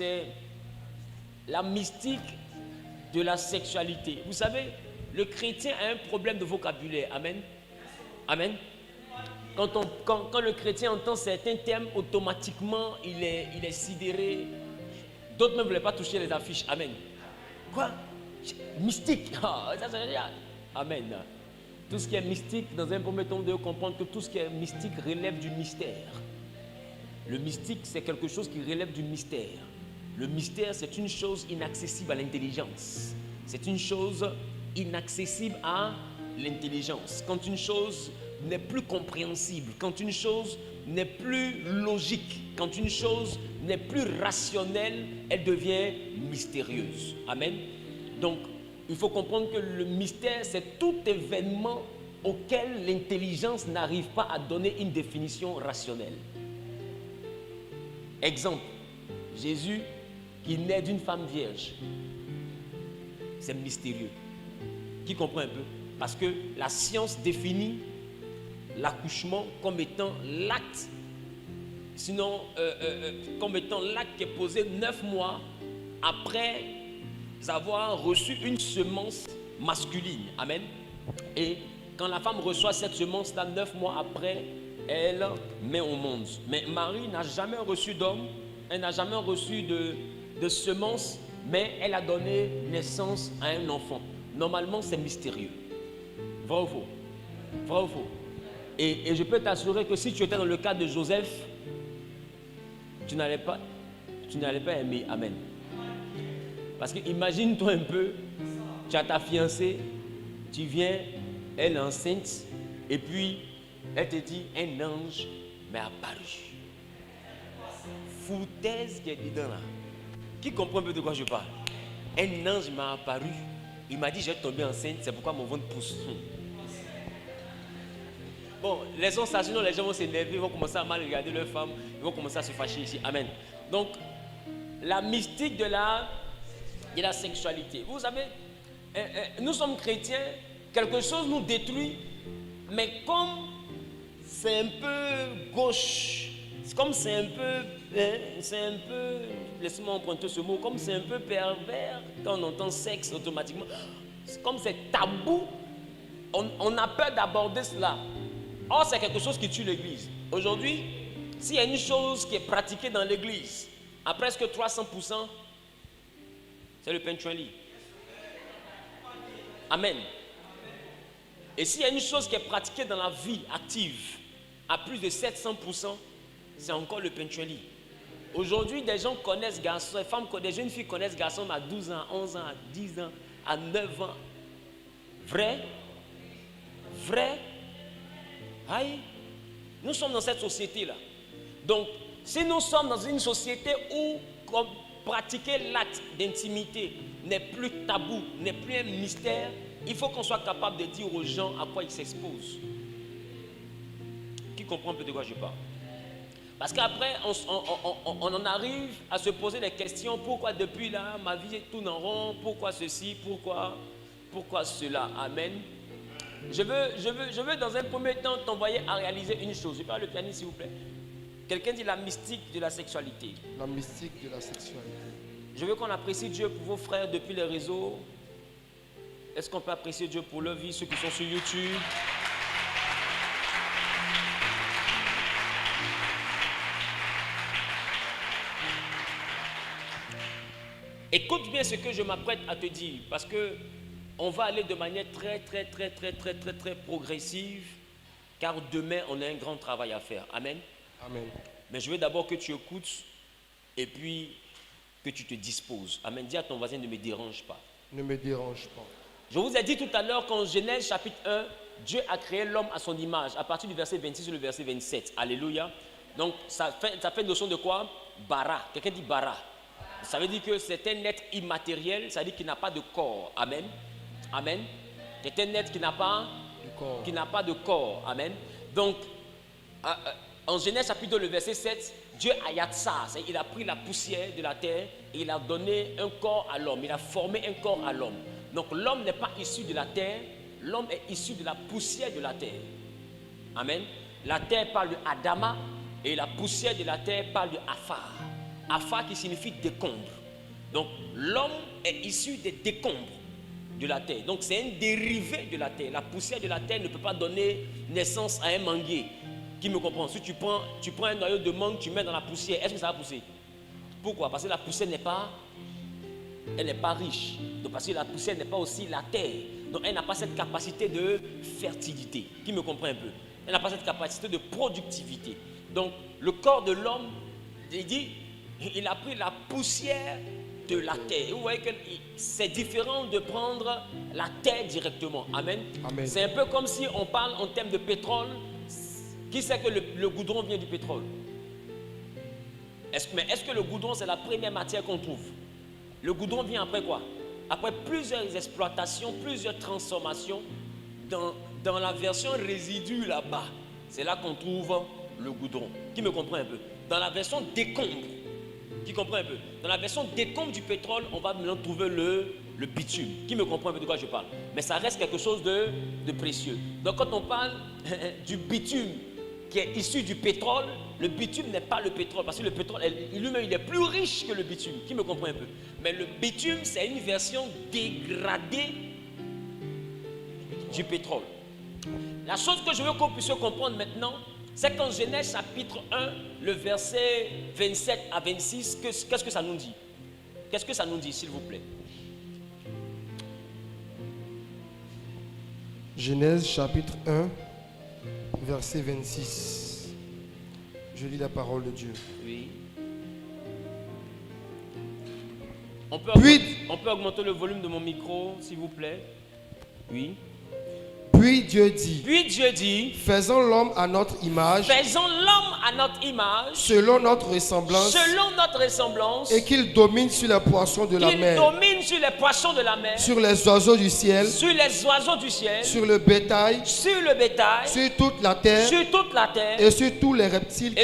c'est la mystique de la sexualité. Vous savez, le chrétien a un problème de vocabulaire. Amen. Amen. Quand le chrétien entend certains termes, automatiquement, il est sidéré. D'autres ne voulaient pas toucher les affiches. Amen. Quoi? Mystique. Amen. Tout ce qui est mystique, dans un premier temps, vous devez comprendre que tout ce qui est mystique relève du mystère. Le mystique, c'est quelque chose qui relève du mystère. Le mystère, c'est une chose inaccessible à l'intelligence. C'est une chose inaccessible à l'intelligence. Quand une chose n'est plus compréhensible, quand une chose n'est plus logique, quand une chose n'est plus rationnelle, elle devient mystérieuse. Amen. Donc, il faut comprendre que le mystère, c'est tout événement auquel l'intelligence n'arrive pas à donner une définition rationnelle. Exemple, Jésus qui naît d'une femme vierge. C'est mystérieux. Qui comprend un peu? Parce que la science définit l'accouchement comme étant l'acte, sinon comme étant l'acte qui est posé 9 mois après avoir reçu une semence masculine. Amen. Et quand la femme reçoit cette semence-là, 9 mois après, elle met au monde. Mais Marie n'a jamais reçu d'homme, elle n'a jamais reçu de semence, mais elle a donné naissance à un enfant. Normalement, c'est mystérieux. Vrai ou faux? Vrai ou faux? Et je peux t'assurer que si tu étais dans le cas de Joseph, tu n'allais pas aimer. Amen. Parce que imagine-toi un peu, tu as ta fiancée, tu viens, elle est enceinte, et puis elle te dit, un ange m'est apparu. Foutaise qui est dedans là. Qui comprend un peu de quoi je parle? Un ange m'a apparu, il m'a dit, je vais tomber enceinte, c'est pourquoi mon ventre pousse. Bon, laissons ça, sinon les gens vont s'énerver, ils vont commencer à mal regarder leur femme, ils vont commencer à se fâcher ici. Amen. Donc, la mystique de la sexualité. Vous savez, nous sommes chrétiens, quelque chose nous détruit, mais comme c'est un peu gauche, comme c'est un peu, laissez-moi emprunter ce mot, comme c'est un peu pervers, quand on entend sexe automatiquement, comme c'est tabou, on a peur d'aborder cela. Or, c'est quelque chose qui tue l'église. Aujourd'hui, s'il y a une chose qui est pratiquée dans l'église, à presque 300%, c'est le penchantly. Amen. Et s'il y a une chose qui est pratiquée dans la vie active, à plus de 700%, c'est encore le penchantly. Aujourd'hui, des gens connaissent garçons, des jeunes filles connaissent garçons à 12 ans, à 11 ans, à 10 ans, à 9 ans. Vrai? Vrai? Aïe, nous sommes dans cette société-là. Donc, si nous sommes dans une société où pratiquer l'acte d'intimité n'est plus tabou, n'est plus un mystère, il faut qu'on soit capable de dire aux gens à quoi ils s'exposent. Qui comprend un peu de quoi je parle? Parce qu'après, on en arrive à se poser des questions. Pourquoi depuis là, ma vie tourne en rond? Pourquoi ceci? Pourquoi cela? Amen. Je veux dans un premier temps t'envoyer à réaliser une chose. Je parle le pianiste s'il vous plaît. Quelqu'un dit la mystique de la sexualité. La mystique de la sexualité. Je veux qu'on apprécie Dieu pour vos frères depuis les réseaux. Est-ce qu'on peut apprécier Dieu pour leur vie, ceux qui sont sur YouTube? Écoute bien ce que je m'apprête à te dire, parce que on va aller de manière très progressive, car demain, on a un grand travail à faire. Amen. Amen. Mais je veux d'abord que tu écoutes et puis que tu te disposes. Amen. Dis à ton voisin, ne me dérange pas. Ne me dérange pas. Je vous ai dit tout à l'heure qu'en Genèse chapitre 1, Dieu a créé l'homme à son image, à partir du verset 26 au verset 27. Alléluia. Donc, ça fait notion de quoi? Bara. Quelqu'un dit bara. Ça veut dire que c'est un être immatériel, ça veut dire qu'il n'a pas de corps. Amen. Amen. C'est un être qui n'a pas de corps. Amen. Donc, en Genèse chapitre 2, le verset 7, Dieu a yatsa, il a pris la poussière de la terre et il a donné un corps à l'homme. Il a formé un corps à l'homme. Donc, l'homme n'est pas issu de la terre, l'homme est issu de la poussière de la terre. Amen. La terre parle de Adama et la poussière de la terre parle de Afar. Apha qui signifie décombre. Donc l'homme est issu des décombres de la terre. Donc c'est un dérivé de la terre. La poussière de la terre ne peut pas donner naissance à un manguier. Qui me comprend? Si tu prends un noyau de mangue, tu mets dans la poussière, est-ce que ça va pousser? Pourquoi? Parce que la poussière n'est pas riche. Donc parce que la poussière n'est pas aussi la terre. Donc elle n'a pas cette capacité de fertilité. Qui me comprend un peu? Elle n'a pas cette capacité de productivité. Donc le corps de l'homme, il dit, il a pris la poussière de la terre. Et vous voyez que c'est différent de prendre la terre directement. Amen. Amen. C'est un peu comme si on parle en termes de pétrole. Qui sait que le goudron vient du pétrole? Mais est-ce que le goudron c'est la première matière qu'on trouve? Le goudron vient après quoi? Après plusieurs exploitations, plusieurs transformations. Dans la version résidu là-bas, c'est là qu'on trouve le goudron. Qui me comprend un peu? Dans la version décombre, qui comprend un peu? Dans la version décombre du pétrole, on va maintenant trouver le bitume. Qui me comprend un peu de quoi je parle? Mais ça reste quelque chose de précieux. Donc quand on parle du bitume qui est issu du pétrole, le bitume n'est pas le pétrole, parce que le pétrole lui-même il est plus riche que le bitume. Qui me comprend un peu? Mais le bitume c'est une version dégradée du pétrole. La chose que je veux qu'on puisse comprendre maintenant, c'est qu'en Genèse chapitre 1, le verset 27 à 26, qu'est-ce que ça nous dit? Qu'est-ce que ça nous dit, s'il vous plaît? Genèse chapitre 1, verset 26. Je lis la parole de Dieu. Oui. On peut augmenter le volume de mon micro, s'il vous plaît. Oui. Puis Dieu dit, faisons l'homme à notre image, selon notre ressemblance, et qu'il domine sur les poissons de la mer, sur les oiseaux du ciel, sur le bétail, sur toute la terre, et sur tous les reptiles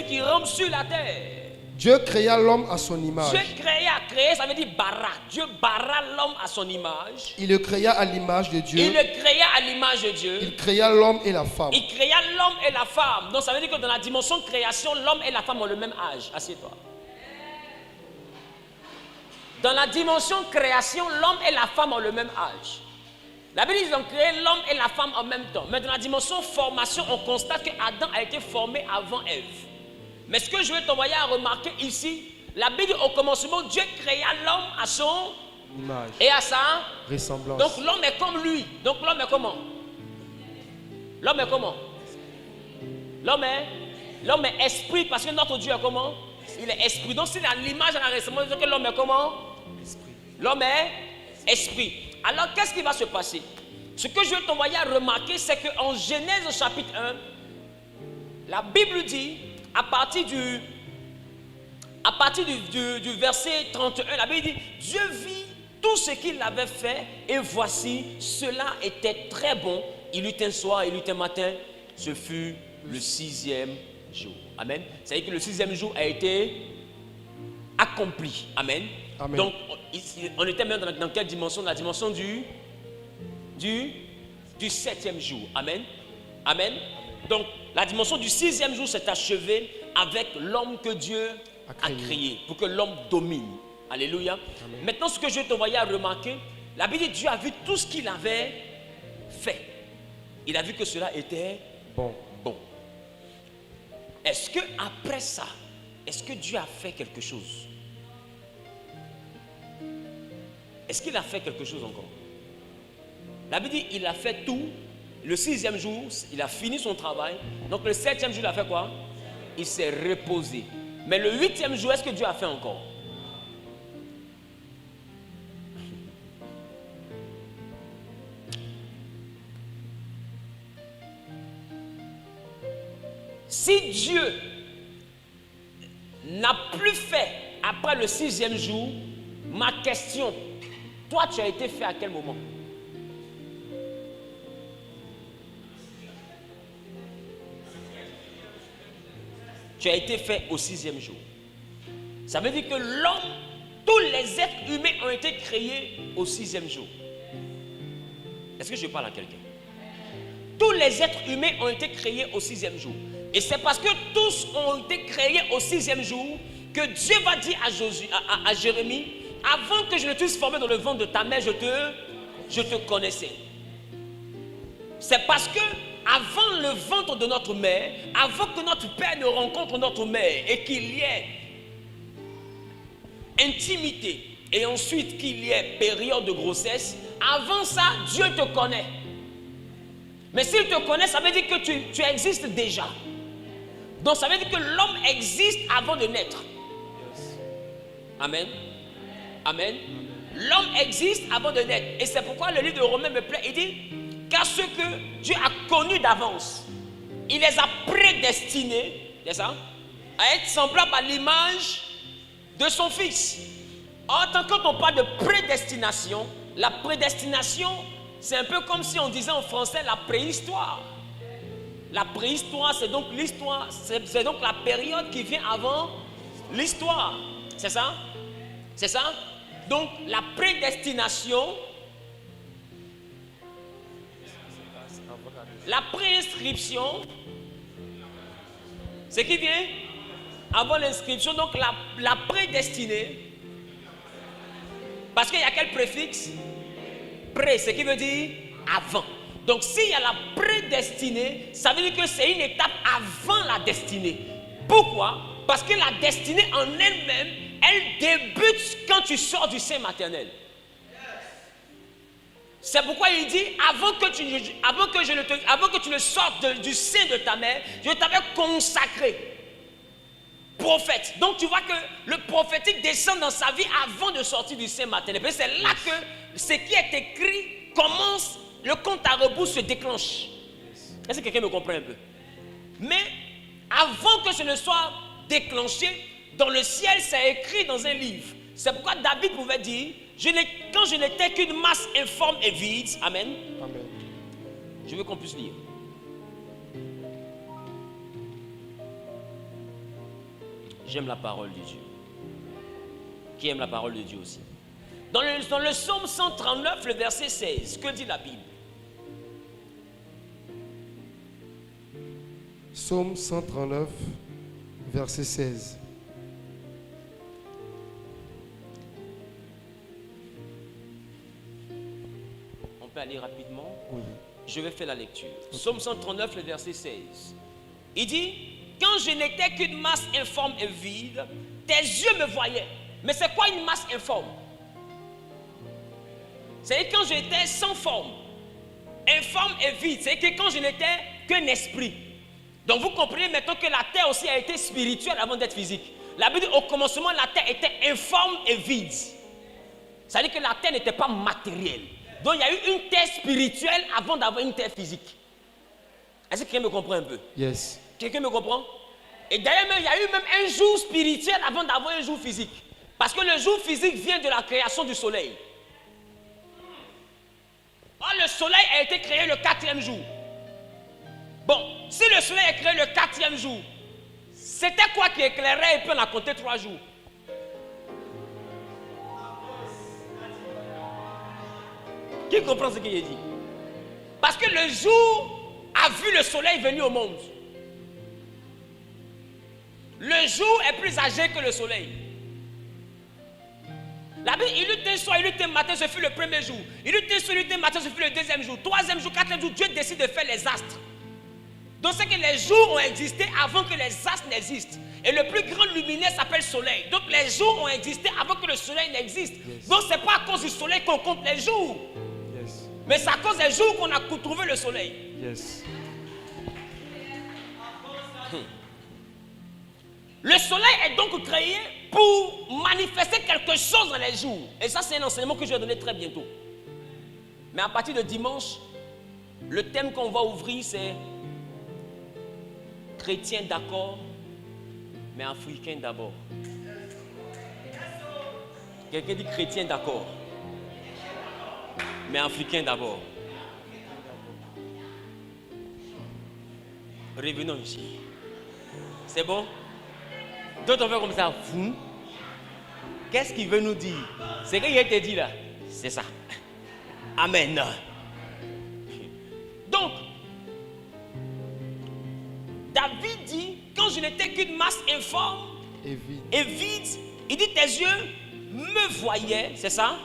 qui rampent sur la terre. Dieu créa l'homme à son image. Créer, ça veut dire bara. Dieu bara l'homme à son image. Il le créa à l'image de Dieu. Il créa l'homme et la femme. Donc ça veut dire que dans la dimension création, l'homme et la femme ont le même âge. Assieds-toi. Dans la dimension création, l'homme et la femme ont le même âge. La Bible dit qu'ils ont créé l'homme et la femme en même temps. Mais dans la dimension formation, on constate que Adam a été formé avant Ève. Mais ce que je veux t'envoyer à remarquer ici, la Bible dit au commencement, Dieu créa l'homme à son image et à sa ressemblance. Donc l'homme est comme lui. Donc l'homme est comment? L'homme est comment? L'homme est esprit, parce que notre Dieu est comment? Il est esprit. Donc s'il a l'image et la ressemblance, que l'homme est comment? Esprit. L'homme est esprit. Alors qu'est-ce qui va se passer? Ce que je veux t'envoyer à remarquer, c'est qu'en Genèse chapitre 1, la Bible dit, à partir du verset 31, la Bible dit, Dieu vit tout ce qu'il avait fait et voici, cela était très bon. Il eut un soir, il eut un matin, ce fut le 6e jour. Amen. C'est-à-dire que le 6e jour a été accompli. Amen. Amen. Donc, on était même dans quelle dimension? La dimension du 7e jour. Amen. Amen. Donc, la dimension du 6e jour s'est achevée avec l'homme que Dieu a créé pour que l'homme domine. Alléluia. Amen. Maintenant, ce que je vais t'envoyer à remarquer, la Bible dit Dieu a vu tout ce qu'il avait fait. Il a vu que cela était bon. Est-ce que après ça, est-ce que Dieu a fait quelque chose? Est-ce qu'il a fait quelque chose encore? La Bible dit il a fait tout. Le 6e jour, il a fini son travail. Donc le 7e jour, il a fait quoi? Il s'est reposé. Mais le 8e jour, est-ce que Dieu a fait encore? Si Dieu n'a plus fait après le 6e jour, ma question, toi tu as été fait à quel moment? Tu as été fait au 6e jour. Ça veut dire que l'homme, tous les êtres humains ont été créés au 6e jour. Est-ce que je parle à quelqu'un? Tous les êtres humains ont été créés au 6e jour. Et c'est parce que tous ont été créés au 6e jour que Dieu va dire à Jérémie, avant que je ne t'eusse formé dans le ventre de ta mère, je te connaissais. C'est parce que avant le ventre de notre mère, avant que notre père ne rencontre notre mère et qu'il y ait intimité et ensuite qu'il y ait période de grossesse, avant ça, Dieu te connaît. Mais s'il te connaît, ça veut dire que tu existes déjà. Donc ça veut dire que l'homme existe avant de naître. Amen. Amen. L'homme existe avant de naître. Et c'est pourquoi le livre de Romains me plaît. Il dit, car ceux que Dieu a connus d'avance, il les a prédestinés, c'est ça, à être semblables à l'image de son Fils. En tant qu'on parle de prédestination, la prédestination, c'est un peu comme si on disait en français la préhistoire. La préhistoire, c'est donc l'histoire, c'est donc la période qui vient avant l'histoire. C'est ça? C'est ça? Donc la prédestination, la préinscription, c'est qui vient avant l'inscription. Donc la prédestinée, parce qu'il y a quel préfixe? Pré, ce qui veut dire avant. Donc s'il y a la prédestinée, ça veut dire que c'est une étape avant la destinée. Pourquoi? Parce que la destinée en elle-même, elle débute quand tu sors du sein maternel. C'est pourquoi il dit, avant que tu ne sortes du sein de ta mère, je t'avais consacré prophète. Donc tu vois que le prophétique descend dans sa vie avant de sortir du sein maternel. C'est là que ce qui est écrit commence, le compte à rebours se déclenche. Est-ce que quelqu'un me comprend un peu? Mais avant que ce ne soit déclenché, dans le ciel, c'est écrit dans un livre. C'est pourquoi David pouvait dire, quand je n'étais qu'une masse informe et vide, amen. Amen. Je veux qu'on puisse lire. J'aime la parole de Dieu. Qui aime la parole de Dieu aussi? Dans le psaume 139, le verset 16, que dit la Bible? Psaume 139, verset 16. On peut aller rapidement? Oui. Je vais faire la lecture. Okay. Psaume 139, le verset 16. Il dit, quand je n'étais qu'une masse informe et vide, tes yeux me voyaient. Mais c'est quoi une masse informe? C'est quand j'étais sans forme, informe et vide. C'est que quand je n'étais qu'un esprit. Donc vous comprenez maintenant que la terre aussi a été spirituelle avant d'être physique. La Bible dit au commencement la terre était informe et vide. Ça veut dire que la terre n'était pas matérielle. Donc il y a eu une terre spirituelle avant d'avoir une terre physique. Est-ce que quelqu'un me comprend un peu? Yes. Quelqu'un me comprend? Et d'ailleurs il y a eu même un jour spirituel avant d'avoir un jour physique. Parce que le jour physique vient de la création du soleil. Or, le soleil a été créé le 4e jour. Bon, si le soleil est créé le 4e jour, c'était quoi qui éclairait et puis on a compté 3 jours? Qui comprend ce qu'il a dit? Parce que le jour a vu le soleil venir au monde. Le jour est plus âgé que le soleil. La Bible, il eut un soir, il eut un matin, ce fut le premier jour. Il eut un soir, il eut un matin, ce fut le 2e jour. 3e jour, 4e jour, Dieu décide de faire les astres. Donc c'est que les jours ont existé avant que les astres n'existent. Et le plus grand luminaire s'appelle soleil. Donc les jours ont existé avant que le soleil n'existe. Yes. Donc c'est pas à cause du soleil qu'on compte les jours. Yes. Mais c'est à cause des jours qu'on a trouvé le soleil. Yes. Le soleil est donc créé pour manifester quelque chose dans les jours. Et ça, c'est un enseignement que je vais donner très bientôt. Mais à partir de dimanche, le thème qu'on va ouvrir, c'est chrétien d'accord, mais africain d'abord. Quelqu'un dit chrétien d'accord, mais africain d'abord. Revenons ici. C'est bon? D'autres on fait comme ça. Qu'est-ce qu'il veut nous dire? C'est ce qu'il a été dit là. C'est ça. Amen. Donc, David dit, quand je n'étais qu'une masse informe et vide. Il dit, tes yeux me voyaient, c'est ça?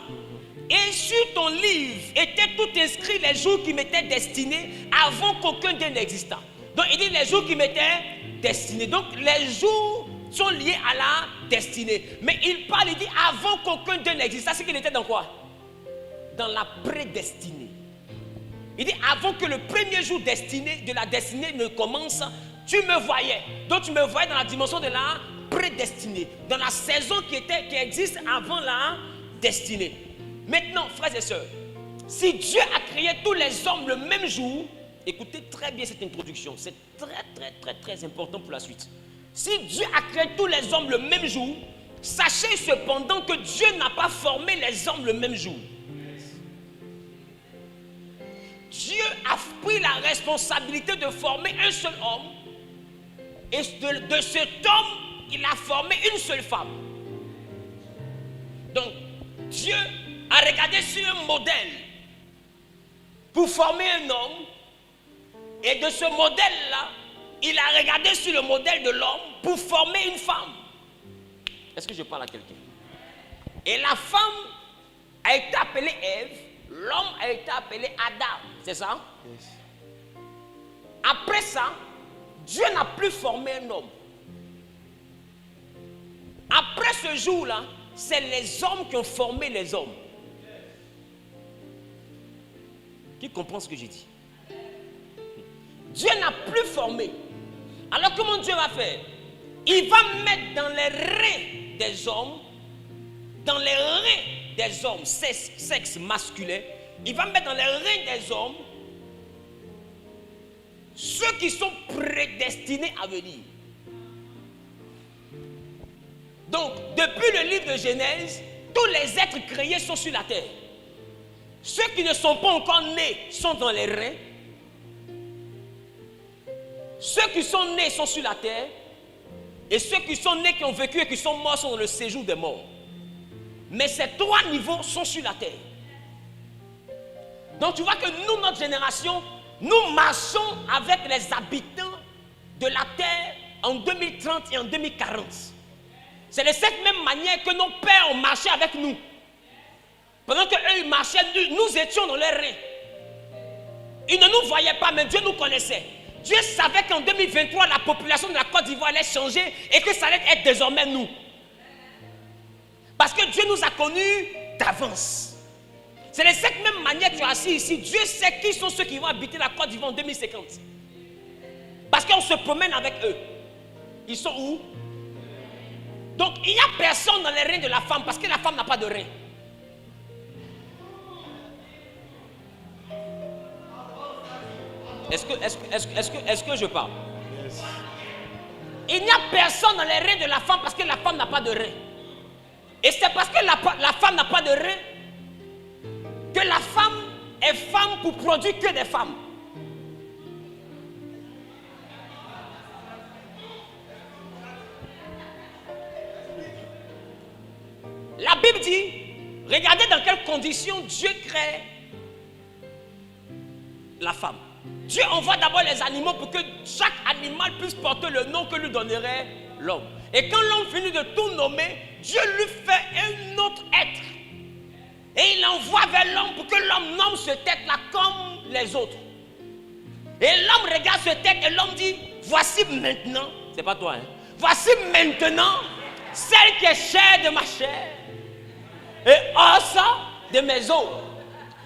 Et sur ton livre étaient tout inscrits les jours qui m'étaient destinés avant qu'aucun d'eux n'existât. Donc il dit les jours qui m'étaient destinés. Donc les jours sont liés à la destinée. Mais il parle, il dit avant qu'aucun d'eux n'existât. C'est qu'il était dans quoi? Dans la prédestinée. Il dit avant que le premier jour de la destinée ne commence, tu me voyais. Donc tu me voyais dans la dimension de la prédestinée. Dans la saison qui existe avant la destinée. Maintenant, frères et sœurs, si Dieu a créé tous les hommes le même jour, écoutez très bien cette introduction, c'est très important pour la suite. Si Dieu a créé tous les hommes le même jour, sachez cependant que Dieu n'a pas formé les hommes le même jour. Dieu a pris la responsabilité de former un seul homme, et de cet homme, il a formé une seule femme. Donc, Dieu a regardé sur un modèle pour former un homme, et de ce modèle-là, il a regardé sur le modèle de l'homme pour former une femme. Est-ce que je parle à quelqu'un? Et la femme a été appelée Ève, l'homme a été appelé Adam, c'est ça? Yes. Après ça, Dieu n'a plus formé un homme. Après ce jour-là, c'est les hommes qui ont formé les hommes. Qui comprend ce que j'ai dit? Dieu n'a plus formé. Alors comment Dieu va faire? Il va mettre dans les reins des hommes, dans les reins des hommes, sexe masculin, il va mettre dans les reins des hommes ceux qui sont prédestinés à venir. Donc, depuis le livre de Genèse, tous les êtres créés sont sur la terre. Ceux qui ne sont pas encore nés sont dans les reins. Ceux qui sont nés sont sur la terre. Et ceux qui sont nés, qui ont vécu et qui sont morts sont dans le séjour des morts. Mais ces trois niveaux sont sur la terre. Donc tu vois que nous, notre génération, nous marchons avec les habitants de la terre en 2030 et en 2040. C'est de cette même manière que nos pères ont marché avec nous. Pendant qu'eux ils marchaient, nous étions dans leurs reins. Ils ne nous voyaient pas, mais Dieu nous connaissait. Dieu savait qu'en 2023, la population de la Côte d'Ivoire allait changer et que ça allait être désormais nous. Parce que Dieu nous a connus d'avance. C'est de cette même manière que tu es assis ici. Dieu sait qui sont ceux qui vont habiter la Côte d'Ivoire en 2050. Parce qu'on se promène avec eux. Ils sont où? Donc il n'y a personne dans les reins de la femme parce que la femme n'a pas de reins. Est-ce que je parle? Yes. Il n'y a personne dans les reins de la femme parce que la femme n'a pas de reins. Et c'est parce que la femme n'a pas de reins que la femme est femme pour produire que des femmes. La Bible dit, regardez dans quelles conditions Dieu crée la femme. Dieu envoie d'abord les animaux pour que chaque animal puisse porter le nom que lui donnerait l'homme. Et quand l'homme finit de tout nommer, Dieu lui fait un autre être. Et il l'envoie vers l'homme pour que l'homme nomme ce tête-là comme les autres. Et l'homme regarde ce tête et l'homme dit, voici maintenant, c'est pas toi, hein, voici maintenant celle qui est chair de ma chair et os de mes os.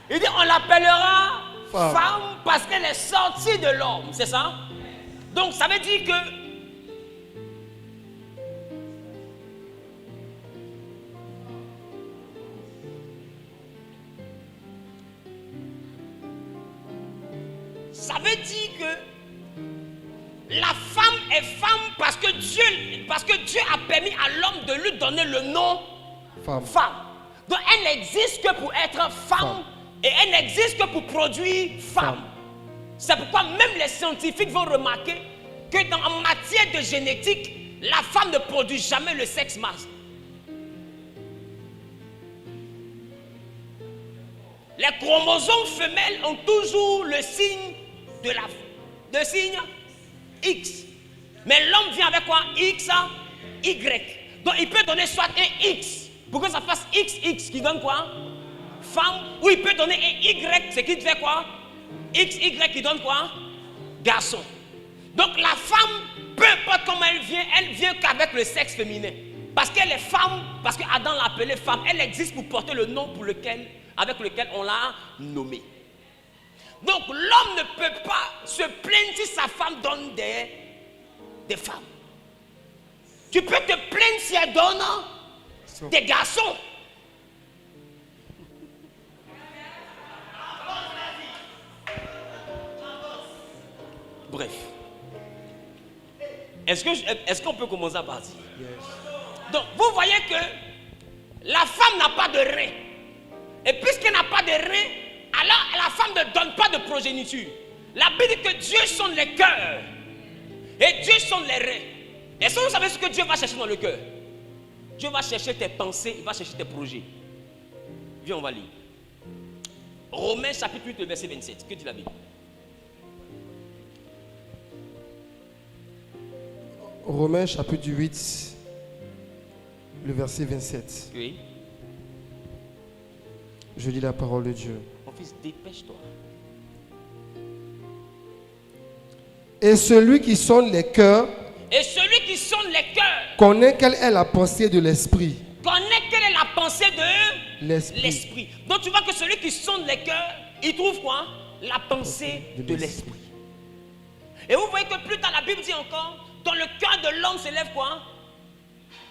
Il dit, on l'appellera femme parce qu'elle est sortie de l'homme, c'est ça? Donc ça veut dire que la femme est femme parce que Dieu a permis à l'homme de lui donner le nom femme. Donc elle n'existe que pour être femme. Et elle n'existe que pour produire femme. C'est pourquoi même les scientifiques vont remarquer que en matière de génétique, la femme ne produit jamais le sexe masculin. Les chromosomes femelles ont toujours le signe de signe X. Mais l'homme vient avec quoi? X Y. Donc il peut donner soit un X pour que ça fasse XX qui donne quoi? Femme. Ou il peut donner un Y, ce qui fait quoi? XY qui donne quoi? Garçon. Donc la femme, peu importe comment elle vient qu'avec le sexe féminin. Parce qu'elle est femme, parce qu'Adam l'a appelée femme, elle existe pour porter le nom avec lequel on l'a nommée. Donc l'homme ne peut pas se plaindre si sa femme donne des femmes. Tu peux te plaindre si elle donne des garçons. Bref. Est-ce qu'on peut commencer à partir? Yes. Donc vous voyez que la femme n'a pas de rein. Et puisqu'elle n'a pas de rein, alors la femme ne donne pas de progéniture. La Bible dit que Dieu sonde les cœurs. Et Dieu sonde les reins. Est-ce que vous savez ce que Dieu va chercher dans le cœur? Dieu va chercher tes pensées, il va chercher tes projets. Viens, on va lire. Romains chapitre 8, verset 27. Que dit la Bible? Romains chapitre 8, le verset 27. Oui. Je lis la parole de Dieu. Mon fils, dépêche-toi. Et celui qui sonde les cœurs, connaît quelle est la pensée de l'esprit. Connaît quelle est la pensée de l'esprit. Donc tu vois que celui qui sonde les cœurs, il trouve quoi? La pensée de l'esprit. Et vous voyez que plus tard la Bible dit encore, dans le cœur de l'homme s'élève quoi?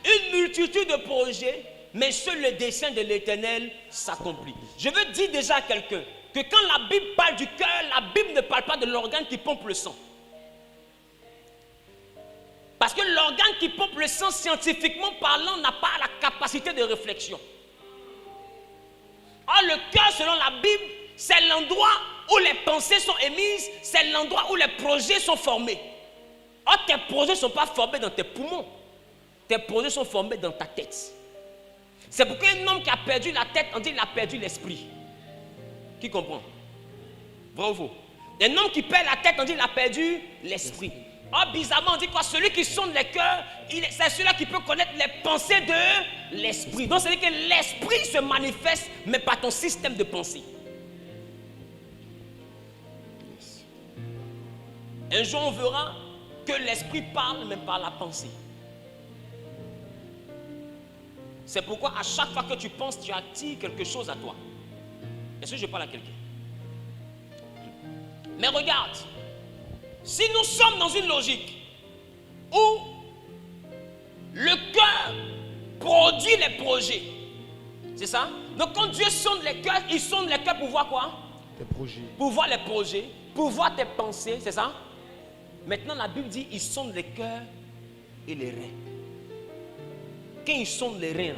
Une multitude de projets, mais seul le dessein de l'Éternel s'accomplit. Je veux dire déjà à quelqu'un que quand la Bible parle du cœur, la Bible ne parle pas de l'organe qui pompe le sang. Parce que l'organe qui pompe le sang, scientifiquement parlant, n'a pas la capacité de réflexion. Or, le cœur, selon la Bible, c'est l'endroit où les pensées sont émises, c'est l'endroit où les projets sont formés. Or, tes projets ne sont pas formés dans tes poumons. Tes projets sont formés dans ta tête. C'est pourquoi un homme qui a perdu la tête, on dit qu'il a perdu l'esprit. Qui comprend? Vrai ou faux? Un homme qui perd la tête, on dit qu'il a perdu l'esprit. Or, bizarrement, on dit quoi? Celui qui sonde les cœurs, c'est celui-là qui peut connaître les pensées de l'esprit. Donc, c'est-à-dire que l'esprit se manifeste, mais par ton système de pensée. Un jour, on verra que l'esprit parle, mais par la pensée. C'est pourquoi à chaque fois que tu penses, tu attires quelque chose à toi. Est-ce que je parle à quelqu'un? Mais regarde, si nous sommes dans une logique où le cœur produit les projets, c'est ça? Donc quand Dieu sonde les cœurs, il sonde les cœurs pour voir quoi? Les projets. Pour voir les projets, pour voir tes pensées, c'est ça? Maintenant la Bible dit il sonde les cœurs et les reins. Quand il sonde les reins,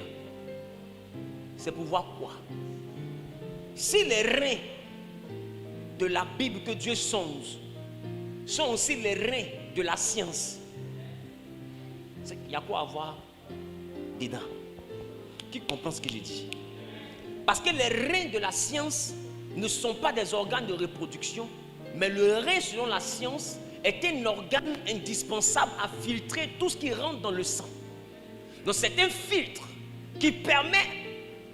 c'est pour voir quoi? Si les reins de la Bible que Dieu sonde sont aussi les reins de la science, il y a quoi à voir dedans? Qui comprend ce que j'ai dit? Parce que les reins de la science ne sont pas des organes de reproduction, mais le rein, selon la science, est un organe indispensable à filtrer tout ce qui rentre dans le sang. Donc c'est un filtre qui permet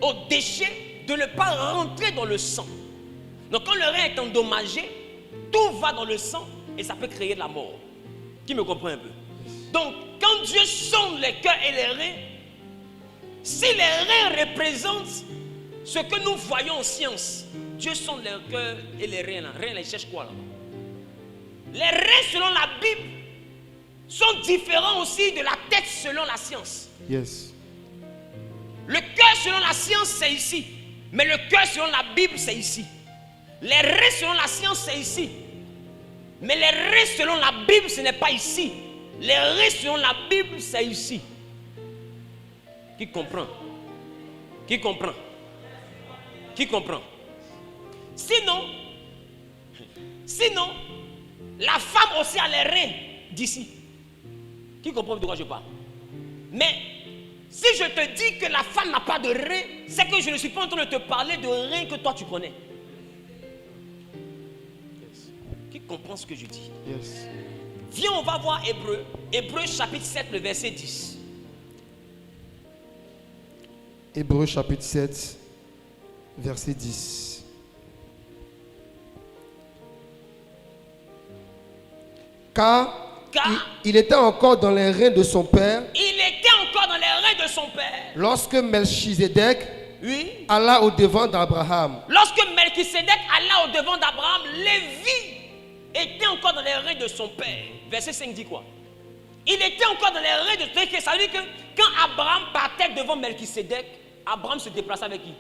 aux déchets de ne pas rentrer dans le sang. Donc quand le rein est endommagé, tout va dans le sang et ça peut créer de la mort. Qui me comprend un peu? Donc quand Dieu sonde les cœurs et les reins, si les reins représentent ce que nous voyons en science, Dieu sonde les cœurs et les reins. Les reins, ils cherchent quoi là? Les reins selon la Bible sont différents aussi de la tête selon la science. Yes. Le cœur selon la science c'est ici, mais le cœur selon la Bible c'est ici. Les reins selon la science c'est ici, mais les reins selon la Bible ce n'est pas ici. Les reins selon la Bible c'est ici. Qui comprend? Qui comprend? Qui comprend? Sinon, la femme aussi a les reins d'ici. Qui comprend de quoi je parle? Mais si je te dis que la femme n'a pas de reins, c'est que je ne suis pas en train de te parler de reins que toi tu connais. Yes. Qui comprend ce que je dis? Yes. Viens, on va voir Hébreu chapitre 7, le verset 10. Hébreux chapitre 7, verset 10. Car il était encore dans les reins de son père. Il était encore dans les reins de son père. Lorsque Melchisedec alla au devant d'Abraham. Lorsque Melchisedec alla au devant d'Abraham, Lévi était encore dans les reins de son père. Verset 5 dit quoi? Il était encore dans les reins de son père. Ça veut dire que quand Abraham partait devant Melchisedec, Abraham se déplaçait avec qui?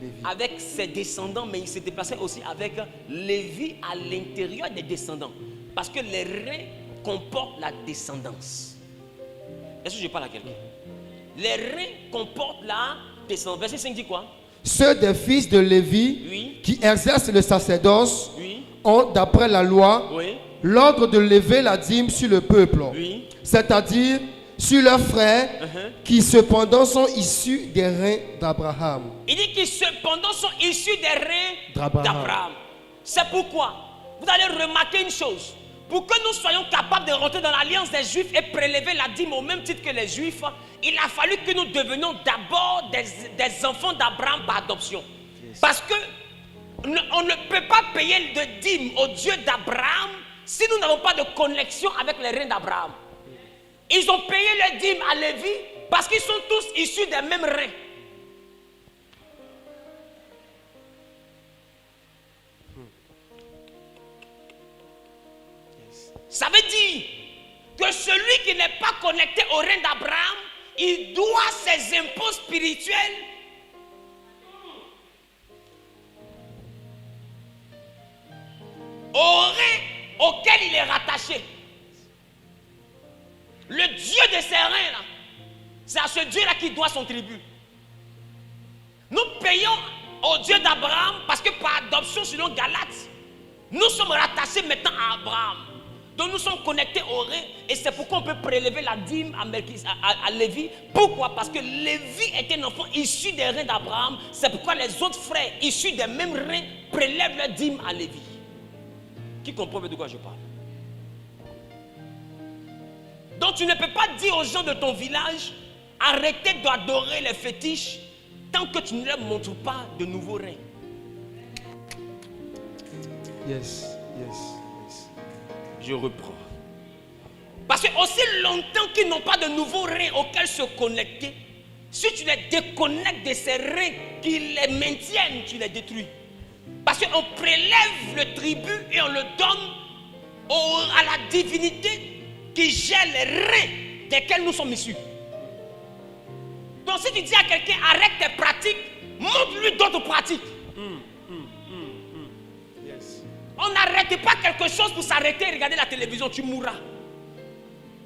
Lévi. Avec ses descendants, mais il se déplaçait aussi avec Lévi à l'intérieur des descendants. Parce que les reins comportent la descendance. Est-ce que je parle à quelqu'un? Les reins comportent la descendance. Verset 5 dit quoi? Ceux des fils de Lévi qui exercent le sacerdoce ont, d'après la loi, l'ordre de lever la dîme sur le peuple, c'est-à-dire sur leurs frères qui cependant sont issus des reins d'Abraham. Il dit qu'ils cependant sont issus des reins d'Abraham. C'est pourquoi vous allez remarquer une chose. Pour que nous soyons capables de rentrer dans l'alliance des Juifs et prélever la dîme au même titre que les Juifs, il a fallu que nous devenions d'abord des enfants d'Abraham par adoption. Parce que on ne peut pas payer de dîme au Dieu d'Abraham si nous n'avons pas de connexion avec les reins d'Abraham. Ils ont payé le dîme à Lévi parce qu'ils sont tous issus des mêmes reins. Ça veut dire que celui qui n'est pas connecté au règne d'Abraham, il doit ses impôts spirituels au règne auquel il est rattaché. Le Dieu de ces reins là, c'est à ce Dieu là qui doit son tribut. Nous payons au Dieu d'Abraham parce que par adoption selon Galates, nous sommes rattachés maintenant à Abraham. Donc nous sommes connectés au rein et c'est pourquoi on peut prélever la dîme à Lévi. Pourquoi? Parce que Lévi était un enfant issu des reins d'Abraham. C'est pourquoi les autres frères issus des mêmes reins prélèvent la dîme à Lévi. Qui comprend de quoi je parle? Donc tu ne peux pas dire aux gens de ton village arrêtez d'adorer les fétiches tant que tu ne leur montres pas de nouveaux reins. Yes. Je reprends. Parce que aussi longtemps qu'ils n'ont pas de nouveaux reins auxquels se connecter, si tu les déconnectes de ces reins qui les maintiennent, tu les détruis. Parce qu'on prélève le tribut et on le donne à la divinité qui gère les reins desquels nous sommes issus. Donc si tu dis à quelqu'un arrête tes pratiques, montre-lui d'autres pratiques. On n'arrête pas quelque chose pour s'arrêter et regarder la télévision, tu mourras.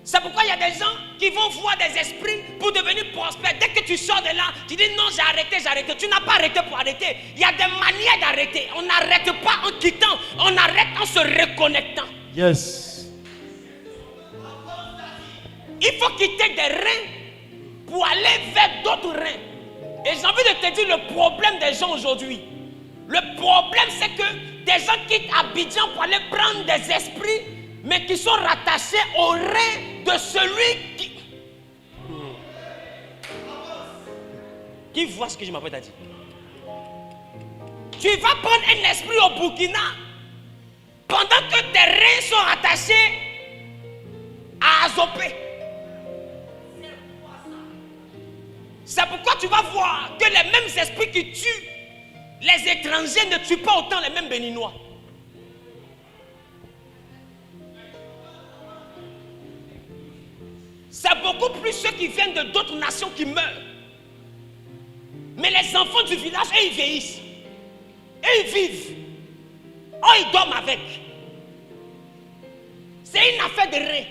C'est pourquoi il y a des gens qui vont voir des esprits pour devenir prospères. Dès que tu sors de là, tu dis non, j'ai arrêté. Tu n'as pas arrêté pour arrêter. Il y a des manières d'arrêter. On n'arrête pas en quittant, on arrête en se reconnectant. Yes. Il faut quitter des reins pour aller vers d'autres reins. Et j'ai envie de te dire le problème des gens aujourd'hui. Le problème c'est que des gens quittent Abidjan pour aller prendre des esprits, mais qui sont rattachés au rein de celui qui voit ce que je m'apprête à dire. Tu vas prendre un esprit au Burkina pendant que tes reins sont rattachés à Azopé. C'est pourquoi tu vas voir que les mêmes esprits qui tuent les étrangers ne tuent pas autant les mêmes Béninois. C'est beaucoup plus ceux qui viennent de d'autres nations qui meurent. Mais les enfants du village, eux, ils vieillissent. Et ils vivent. Oh, ils dorment avec. C'est une affaire de reins.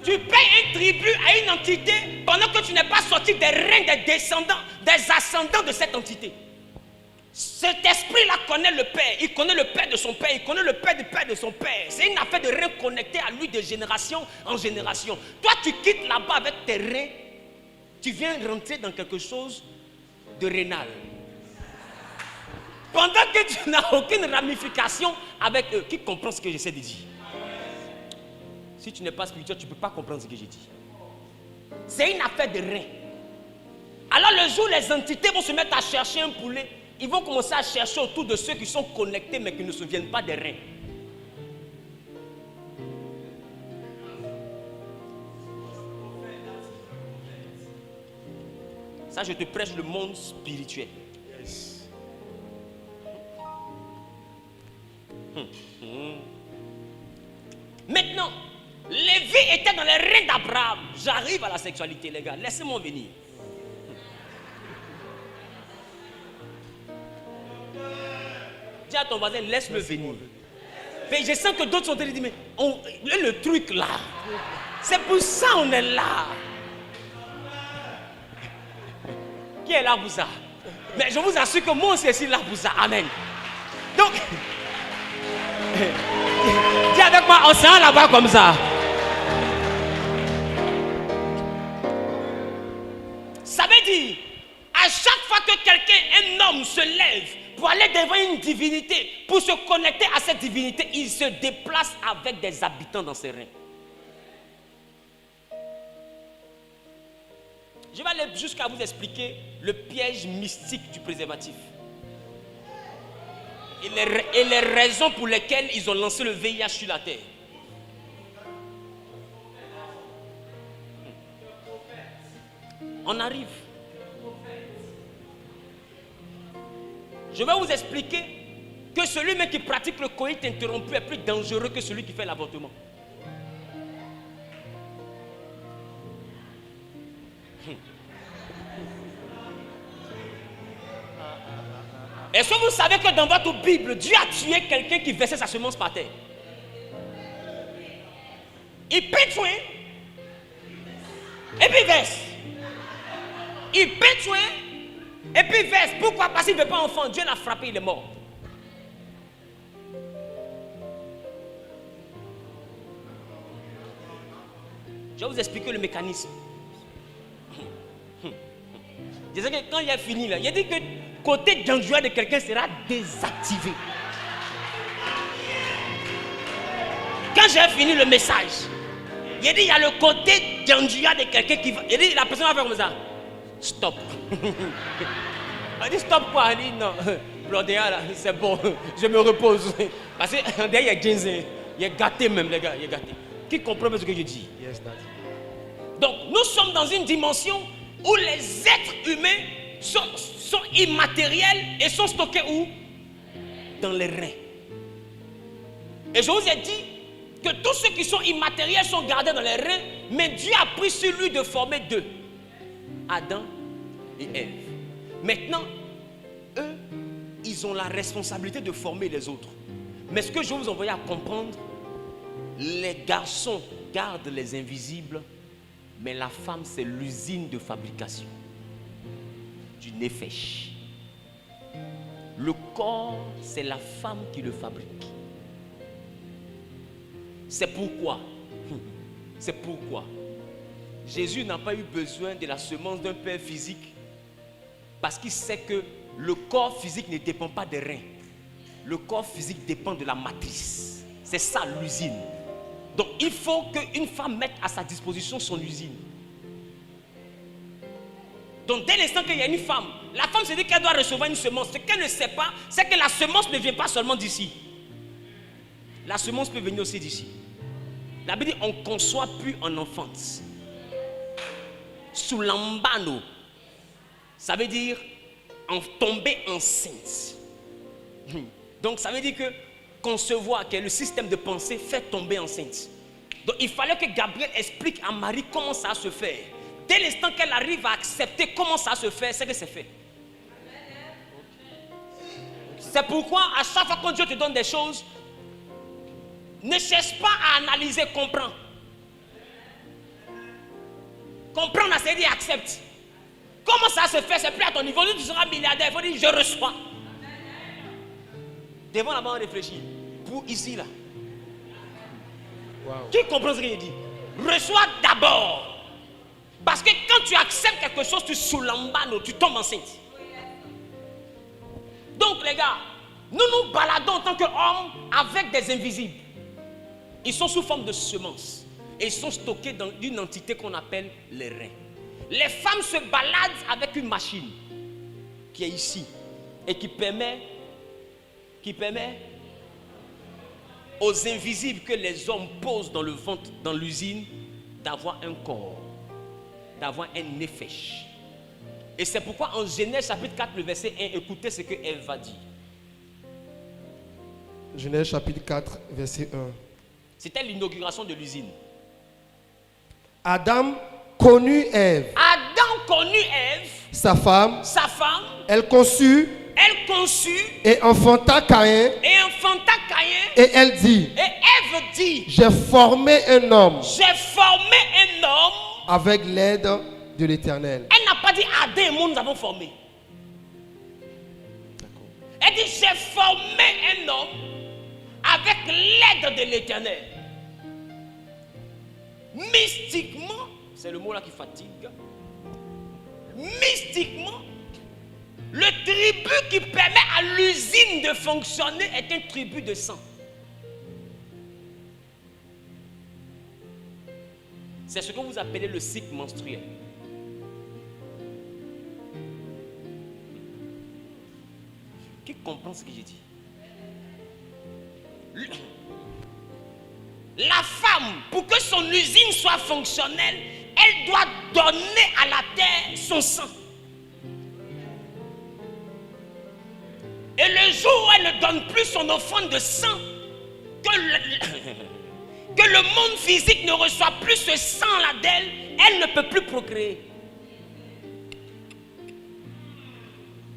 Tu payes un tribut à une entité pendant que tu n'es pas sorti des reins des descendants, des ascendants de cette entité. Cet esprit-là connaît le Père, il connaît le Père de son Père, il connaît le Père du Père de son Père. C'est une affaire de reins connectés à lui de génération en génération. Toi, tu quittes là-bas avec tes reins, tu viens rentrer dans quelque chose de rénal. Pendant que tu n'as aucune ramification avec eux. Qui comprend ce que j'essaie de dire? Si tu n'es pas spirituel, tu ne peux pas comprendre ce que j'ai dit. C'est une affaire de reins. Alors le jour où les entités vont se mettre à chercher un poulet, ils vont commencer à chercher autour de ceux qui sont connectés mais qui ne se souviennent pas des reins. Ça, je te prêche le monde spirituel. Yes. Maintenant, Lévi était dans les reins d'Abraham. J'arrive à la sexualité, les gars. Laissez-moi venir. Dis à ton voisin, laisse-le venir. Mais je sens que d'autres sont en train de dire, mais le truc là, c'est pour ça qu'on est là. Qui est là pour ça? Mais je vous assure que moi aussi je suis là pour ça. Amen. Donc, dis avec moi, on s'en là-bas comme ça. Ça veut dire, à chaque fois que quelqu'un, un homme se lève pour aller devant une divinité, pour se connecter à cette divinité, il se déplace avec des habitants dans ses reins. Je vais aller jusqu'à vous expliquer le piège mystique du préservatif. Et les raisons pour lesquelles ils ont lancé le VIH sur la terre. On arrive. Je vais vous expliquer que celui même qui pratique le coït interrompu est plus dangereux que celui qui fait l'avortement. Est-ce que vous savez que dans votre Bible, Dieu a tué quelqu'un qui versait sa semence par terre? Il peut tuer et puis verse. Il peut tuer et puis verse. Pourquoi? Parce qu'il ne veut pas enfant. Dieu l'a frappé, il est mort. Je vais vous expliquer le mécanisme. Je sais que quand il a fini là, il a dit que côté d'enjoueur de quelqu'un sera désactivé. Quand j'ai fini le message, il a dit il y a le côté d'enjoueur de quelqu'un qui va. Il a dit la personne va faire comme ça. Stop. Il dit stop quoi? Il dit non. Blondéa là, c'est bon. Je me repose. Parce que derrière il y a jeans. Il est gâté même les gars. Il est gâté. Qui comprend ce que je dis? Yes, Daddy. Donc nous sommes dans une dimension où les êtres humains sont immatériels et sont stockés où? Dans les reins. Et je vous ai dit que tous ceux qui sont immatériels sont gardés dans les reins, mais Dieu a pris sur lui de former deux, Adam et Ève. Maintenant, eux, ils ont la responsabilité de former les autres. Mais ce que je vais vous envoyer à comprendre, les garçons gardent les invisibles, mais la femme, c'est l'usine de fabrication du nefesh. Le corps, c'est la femme qui le fabrique. C'est pourquoi Jésus n'a pas eu besoin de la semence d'un père physique, parce qu'il sait que le corps physique ne dépend pas des reins. Le corps physique dépend de la matrice. C'est ça l'usine. Donc il faut qu'une femme mette à sa disposition son usine. Donc dès l'instant qu'il y a une femme, la femme se dit qu'elle doit recevoir une semence. Ce qu'elle ne sait pas, c'est que la semence ne vient pas seulement d'ici. La semence peut venir aussi d'ici. La Bible dit on ne conçoit plus en enfance. Sous l'ambano, ça veut dire en tomber enceinte. Donc ça veut dire que concevoir, qui est le système de pensée, fait tomber enceinte. Donc il fallait que Gabriel explique à Marie comment ça se fait. Dès l'instant qu'elle arrive à accepter comment ça se fait, c'est que c'est fait. C'est pourquoi à chaque fois que Dieu te donne des choses, ne cherche pas à analyser, comprends. Comprendre, c'est dire accepte. Comment ça se fait, c'est plus à ton niveau. Tu seras milliardaire, il faut dire je reçois. Devant là-bas, on réfléchit. Pour ici, là. Wow. Qui comprend ce qu'il dit? Reçois d'abord. Parce que quand tu acceptes quelque chose, tu soulambano, tu tombes enceinte. Donc les gars, nous nous baladons en tant qu'hommes avec des invisibles. Ils sont sous forme de semences. Et ils sont stockés dans une entité qu'on appelle les reins. Les femmes se baladent avec une machine qui est ici et qui permet aux invisibles que les hommes posent dans le ventre, dans l'usine, d'avoir un corps, d'avoir un nefesh. Et c'est pourquoi en Genèse chapitre 4, le verset 1, écoutez ce que Ève va dire. Genèse chapitre 4, verset 1. C'était l'inauguration de l'usine. Adam connut Ève. Adam connut Ève. Sa femme. Elle conçut. Et enfanta Caïn. Et elle dit. J'ai formé un homme. Avec l'aide de l'Éternel. Elle n'a pas dit Adam et moi nous avons formé. Elle dit j'ai formé un homme avec l'aide de l'Éternel. Mystiquement, c'est le mot là qui fatigue. Mystiquement, le tribut qui permet à l'usine de fonctionner est un tribut de sang. C'est ce que vous appelez le cycle menstruel. Qui comprend ce que j'ai dit? La femme, pour que son usine soit fonctionnelle, elle doit donner à la terre son sang. Et le jour où elle ne donne plus son offrande de sang, que le monde physique ne reçoit plus ce sang-là d'elle, elle ne peut plus procréer.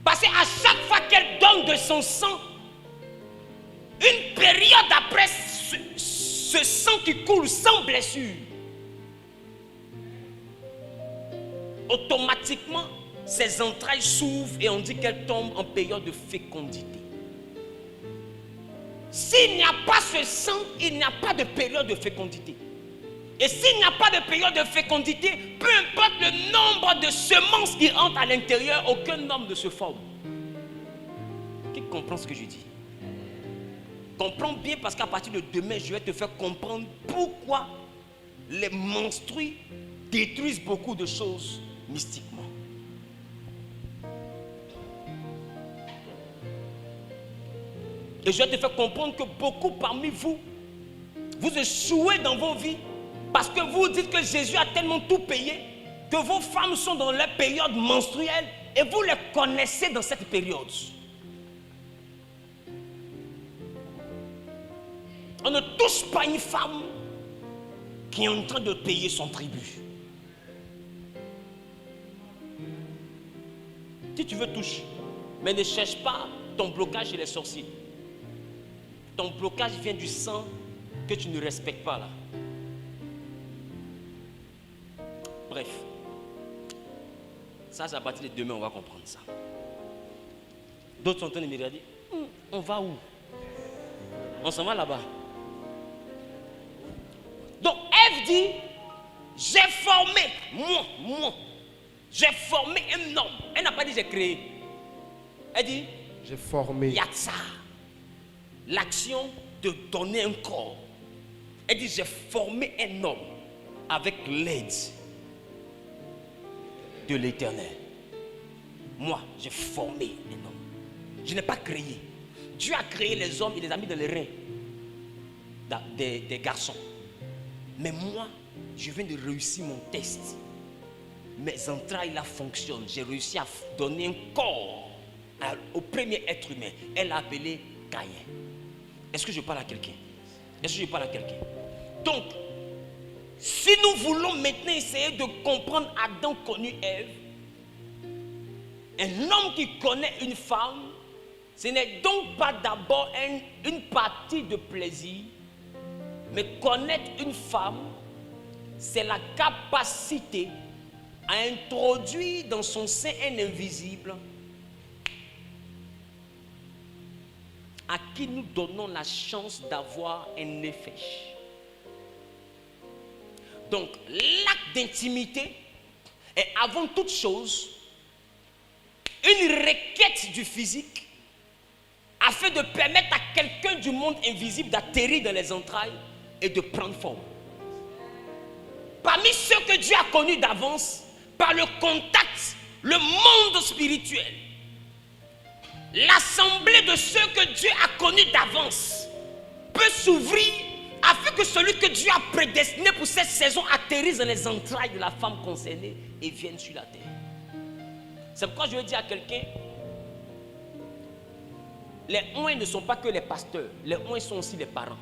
Parce qu'à chaque fois qu'elle donne de son sang, une période après ce sang qui coule sans blessure, automatiquement, ses entrailles s'ouvrent et on dit qu'elle tombe en période de fécondité. S'il n'y a pas ce sang, il n'y a pas de période de fécondité. Et s'il n'y a pas de période de fécondité, peu importe le nombre de semences qui entrent à l'intérieur, aucun homme ne se forme. Qui comprend ce que je dis? Comprends bien, parce qu'à partir de demain, je vais te faire comprendre pourquoi les menstrues détruisent beaucoup de choses mystiquement. Et je vais te faire comprendre que beaucoup parmi vous, vous échouez dans vos vies parce que vous dites que Jésus a tellement tout payé que vos femmes sont dans leur période menstruelle et vous les connaissez dans cette période. On ne touche pas une femme qui est en train de payer son tribut. Si tu veux, toucher, mais ne cherche pas ton blocage chez les sorciers. Ton blocage vient du sang que tu ne respectes pas là. Bref, ça c'est à partir de demain on va comprendre ça. D'autres sont en train de me regarder. On va où? On s'en va là-bas. Donc Ève dit, j'ai formé, moi, j'ai formé un homme. Elle n'a pas dit j'ai créé. Elle dit, j'ai formé. Yatsa. L'action de donner un corps. Elle dit, j'ai formé un homme avec l'aide de l'Éternel. Moi, j'ai formé un homme. Je n'ai pas créé. Dieu a créé les hommes et les a mis dans les reins des garçons. Mais moi, je viens de réussir mon test. Mes entrailles là fonctionnent. J'ai réussi à donner un corps au premier être humain. Elle l'a appelé Caïn. Est-ce que je parle à quelqu'un? Est-ce que je parle à quelqu'un? Donc, si nous voulons maintenant essayer de comprendre Adam connu Ève, un homme qui connaît une femme, ce n'est donc pas d'abord une partie de plaisir, mais connaître une femme, c'est la capacité à introduire dans son sein un invisible à qui nous donnons la chance d'avoir un nefesh. Donc, l'acte d'intimité est avant toute chose une requête du physique afin de permettre à quelqu'un du monde invisible d'atterrir dans les entrailles et de prendre forme. Parmi ceux que Dieu a connus d'avance, par le contact, le monde spirituel, l'assemblée de ceux que Dieu a connus d'avance peut s'ouvrir afin que celui que Dieu a prédestiné pour cette saison atterrisse dans les entrailles de la femme concernée et vienne sur la terre. C'est pourquoi je veux dire à quelqu'un, les oins ne sont pas que les pasteurs, les oins sont aussi les parents.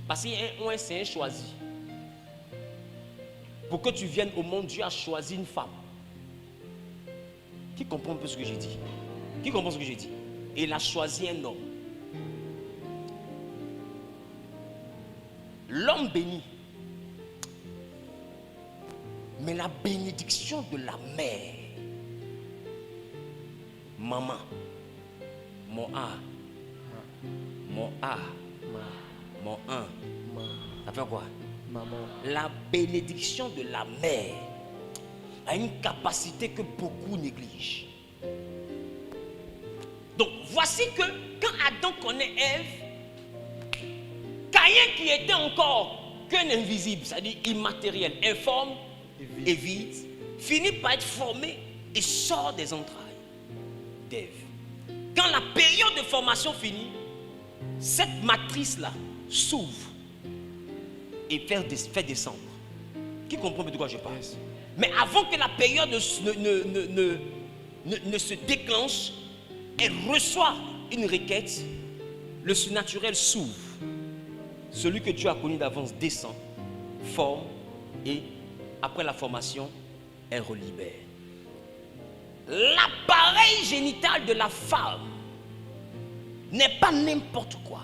Parce qu'un oin, c'est un choisi. Pour que tu viennes au monde, Dieu a choisi une femme. Qui comprend un peu ce que j'ai dit? Qui comprend ce que j'ai dit? Et il a choisi un homme. L'homme béni. Mais la bénédiction de la mère. Maman. Mon A. Mon A. Mon 1. Ça fait quoi? Maman. La bénédiction de la mère a une capacité que beaucoup négligent. Donc voici que quand Adam connaît Ève, Caïn qui était encore qu'un invisible, c'est-à-dire immatériel, informe et vide, finit par être formé et sort des entrailles d'Ève. Quand la période de formation finit, cette matrice-là s'ouvre et fait descendre. Qui comprend de quoi je parle? Mais avant que la période ne se déclenche, elle reçoit une requête, le surnaturel s'ouvre. Celui que Dieu a connu d'avance descend, forme et après la formation, elle relibère. L'appareil génital de la femme n'est pas n'importe quoi.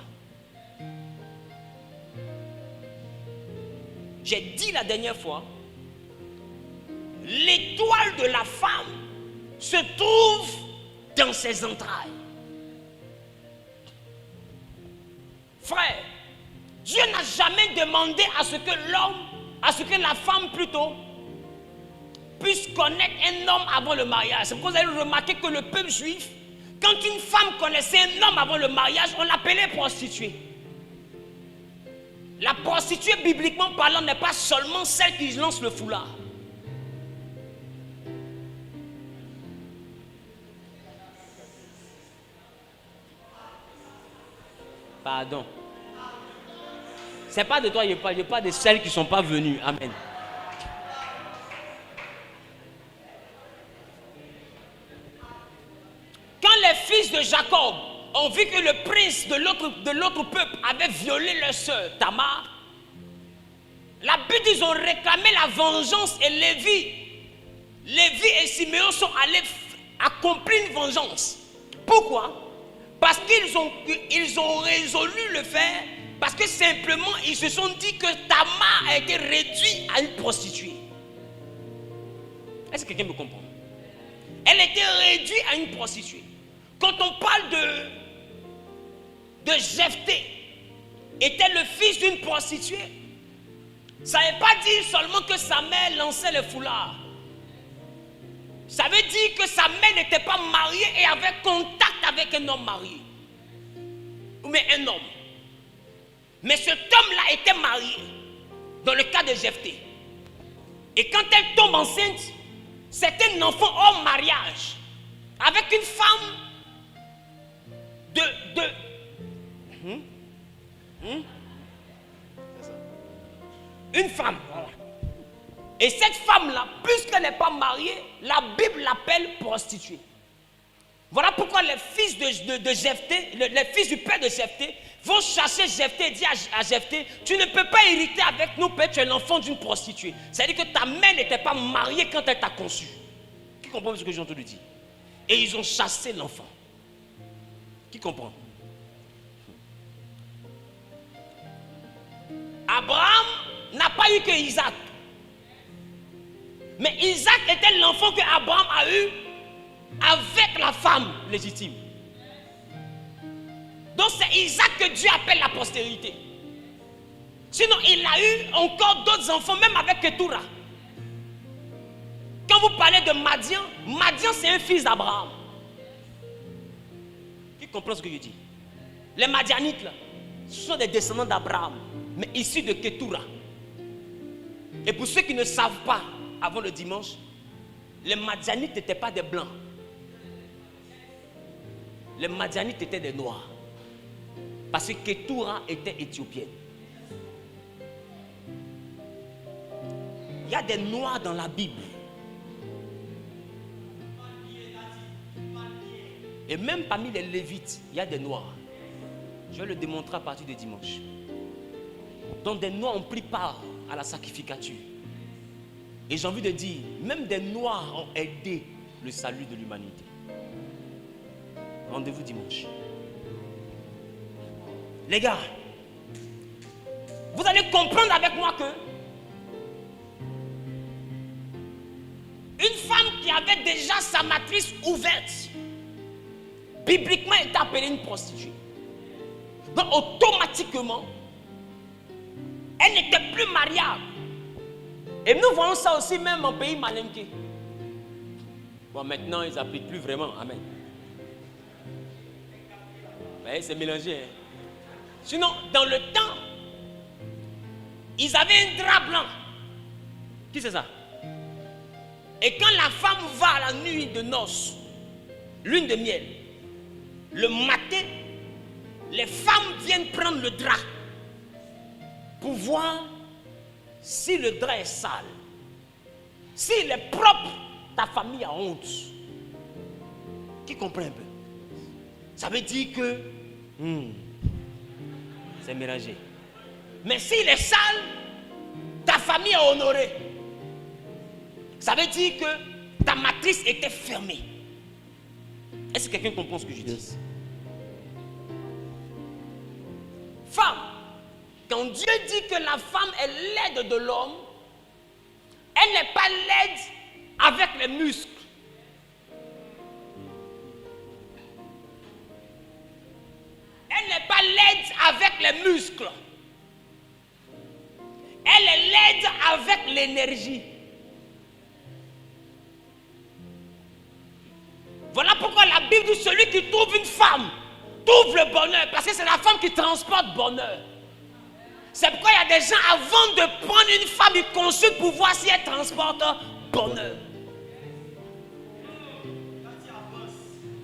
J'ai dit la dernière fois, l'étoile de la femme se trouve dans ses entrailles. Frère, Dieu n'a jamais demandé à ce que la femme plutôt, puisse connaître un homme avant le mariage. C'est pourquoi vous allez remarquer que le peuple juif, quand une femme connaissait un homme avant le mariage, on l'appelait prostituée. La prostituée, bibliquement parlant, n'est pas seulement celle qui lance le foulard. Pardon. C'est pas de toi, je parle de celles qui ne sont pas venues. Amen. Quand les fils de Jacob ont vu que le prince de l'autre peuple avait violé leur sœur Tamar, la Bible dit qu'ils ont réclamé la vengeance et Lévi et Siméon sont allés accomplir une vengeance. Pourquoi? Parce qu'ils ont résolu le faire, parce que simplement ils se sont dit que Tamar a été réduite à une prostituée. Est-ce que quelqu'un me comprend? Elle était réduite à une prostituée. Quand on parle de Jephthé, était le fils d'une prostituée, ça ne veut pas dire seulement que sa mère lançait le foulard. Ça veut dire que sa mère n'était pas mariée et avait contact avec un homme marié. Ou bien un homme. Mais cet homme-là était marié, dans le cas de Jephthé. Et quand elle tombe enceinte, c'est un enfant hors mariage, avec une femme une femme, voilà. Et cette femme-là, puisqu'elle n'est pas mariée, la Bible l'appelle prostituée. Voilà pourquoi les fils de Jephthé, les fils du père de Jephthé, vont chercher Jephthé et dire à Jephthé, tu ne peux pas hériter avec nous, père, tu es l'enfant d'une prostituée. C'est-à-dire que ta mère n'était pas mariée quand elle t'a conçu. Qui comprend ce que j'ai entendu dire? Et ils ont chassé l'enfant. Qui comprend? Abraham n'a pas eu que Isaac. Mais Isaac était l'enfant que Abraham a eu avec la femme légitime. Donc c'est Isaac que Dieu appelle la postérité. Sinon il a eu encore d'autres enfants, même avec Ketura. Quand vous parlez de Madian, Madian c'est un fils d'Abraham. Qui comprend ce que je dis? Les Madianites là, ce sont des descendants d'Abraham, mais issus de Ketura. Et pour ceux qui ne savent pas, avant le dimanche, les Madianites n'étaient pas des blancs. Les Madianites étaient des noirs. Parce que Ketura était éthiopienne. Il y a des noirs dans la Bible. Et même parmi les Lévites, il y a des noirs. Je vais le démontrer à partir de dimanche. Donc des noirs ont pris part à la sacrificature. Et j'ai envie de dire, même des noirs ont aidé le salut de l'humanité. Rendez-vous dimanche. Les gars, vous allez comprendre avec moi que une femme qui avait déjà sa matrice ouverte, bibliquement est appelée une prostituée. Donc automatiquement, elle n'était plus mariable. Et nous voyons ça aussi même en pays malinqué. Bon, maintenant, ils n'appliquent plus vraiment. Amen. Ouais, c'est mélangé. Hein? Sinon, dans le temps, ils avaient un drap blanc. Qui c'est ça? Et quand la femme va à la nuit de noces, lune de miel, le matin, les femmes viennent prendre le drap pour voir si le drap est sale. S'il est propre, ta famille a honte. Qui comprend un peu? Ça veut dire que c'est mélangé. Mais s'il est sale, ta famille a honoré. Ça veut dire que ta matrice était fermée. Est-ce que quelqu'un comprend ce que je dis? Femme, quand Dieu dit que la femme est l'aide de l'homme, elle n'est pas laide avec les muscles. Elle n'est pas laide avec les muscles. Elle est laide avec l'énergie. Voilà pourquoi la Bible dit celui qui trouve une femme trouve le bonheur. Parce que c'est la femme qui transporte bonheur. C'est pourquoi il y a des gens, avant de prendre une femme, ils consultent pour voir si elle transporte bonheur.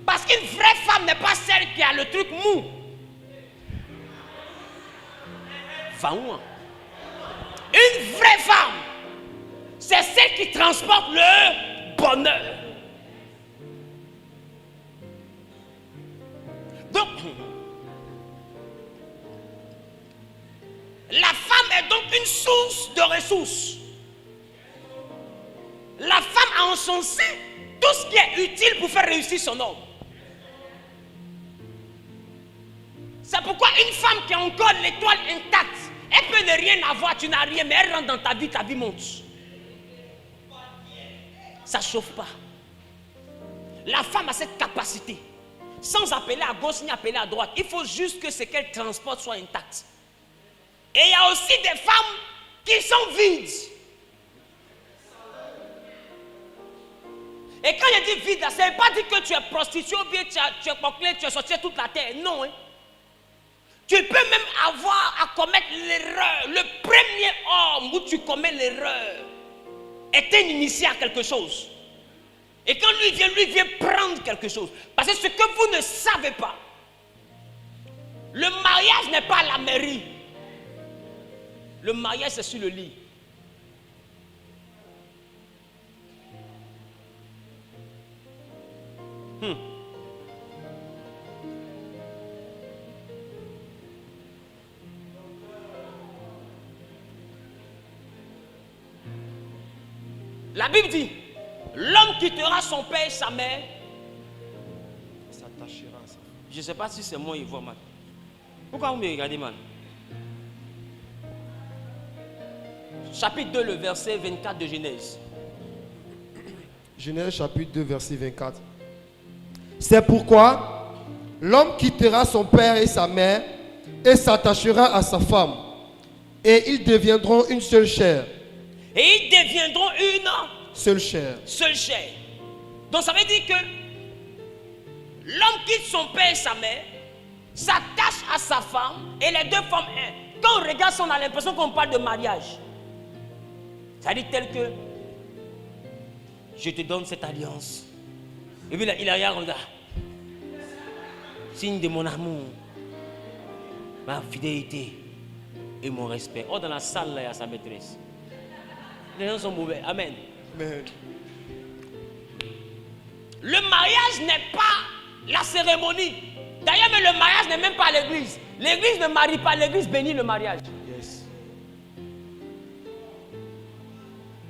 Parce qu'une vraie femme n'est pas celle qui a le truc mou. Va où? Une vraie femme, c'est celle qui transporte le bonheur. Donc, la femme est donc une source de ressources. La femme a en son sein tout ce qui est utile pour faire réussir son homme. C'est pourquoi une femme qui a encore l'étoile intacte, elle peut ne rien avoir, tu n'as rien, mais elle rentre dans ta vie monte. Ça ne chauffe pas. La femme a cette capacité. Sans appeler à gauche ni appeler à droite. Il faut juste que ce qu'elle transporte soit intact. Et il y a aussi des femmes qui sont vides. Et quand je dis vide, ça ne veut pas dire que tu es prostituée ou bien tu es coquelée, tu es sorti de toute la terre. Non. Hein. Tu peux même avoir à commettre l'erreur. Le premier homme où tu commets l'erreur est un initié à quelque chose. Et quand lui vient prendre quelque chose. Parce que ce que vous ne savez pas, le mariage n'est pas à la mairie. Le mariage, c'est sur le lit. La Bible dit, l'homme quittera son père et sa mère. S'attachera à ça. Je ne sais pas si c'est moi qui vois mal. Pourquoi vous me regardez mal? Chapitre 2, le verset 24 de Genèse. Genèse chapitre 2, verset 24. C'est pourquoi l'homme quittera son père et sa mère et s'attachera à sa femme. Et ils deviendront une seule chair. Et ils deviendront une seule chair. Seule chair. Donc ça veut dire que l'homme quitte son père et sa mère, s'attache à sa femme et les deux femmes. Quand on regarde ça, on a l'impression qu'on parle de mariage. Ça dit tel que je te donne cette alliance. Et puis là, il regarde. Signe de mon amour, ma fidélité et mon respect. Oh, dans la salle, là, il y a sa maîtresse. Les gens sont mauvais. Amen. Amen. Le mariage n'est pas la cérémonie. D'ailleurs, mais le mariage n'est même pas l'église. L'église ne marie pas, l'église bénit le mariage. Yes.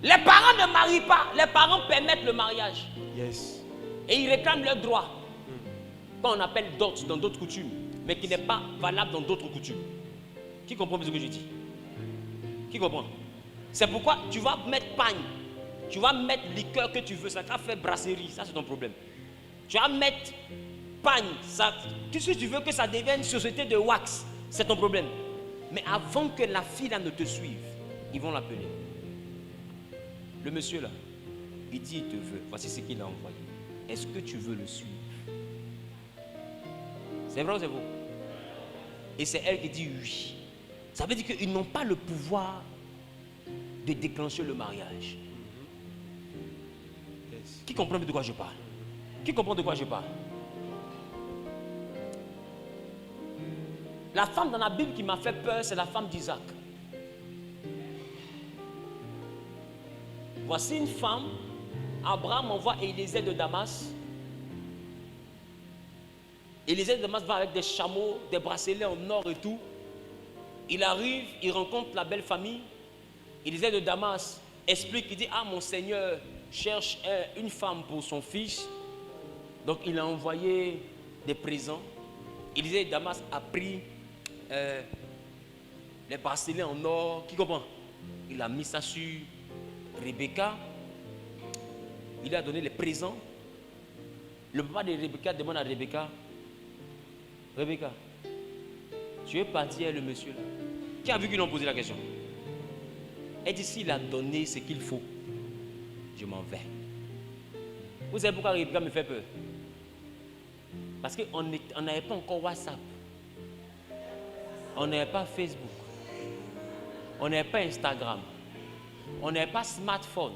Les parents ne marient pas, les parents permettent le mariage. Yes. Et ils réclament leurs droits. Qu'on appelle dot dans d'autres coutumes, mais qui n'est pas valable dans d'autres coutumes. Qui comprend ce que je dis? Qui comprend? C'est pourquoi tu vas mettre pagne, tu vas mettre liqueur que tu veux, ça t'a fait brasserie, ça c'est ton problème. Tu vas mettre pagne, ça, si tu veux que ça devienne une société de wax, c'est ton problème. Mais avant que la fille là ne te suive, ils vont l'appeler. Le monsieur là, il dit il te veut, voici ce qu'il a envoyé. Est-ce que tu veux le suivre? C'est vrai ou c'est faux? Et c'est elle qui dit oui. Ça veut dire qu'ils n'ont pas le pouvoir de déclencher le mariage. Yes. Qui comprend de quoi je parle? Qui comprend de quoi je parle? La femme dans la Bible qui m'a fait peur, c'est la femme d'Isaac. Voici une femme, Abraham envoie Élisée de Damas. Élisée de Damas va avec des chameaux, des bracelets en or et tout. Il arrive, il rencontre la belle famille. Élisée de Damas explique, il dit, ah mon Seigneur cherche une femme pour son fils. Donc il a envoyé des présents. Élisée de Damas a pris les bracelets en or. Qui comprend? Il a mis ça sur Rebecca. Il a donné les présents. Le papa de Rebecca demande à Rebecca, Rebecca, tu es parti avec le monsieur là. Qui a vu qu'ils ont posé la question? Elle dit, s'il a donné ce qu'il faut, je m'en vais. Vous savez pourquoi Rebecca me fait peur? Parce qu'on n'avait pas encore WhatsApp. On n'avait pas Facebook. On n'avait pas Instagram. On n'avait pas smartphone.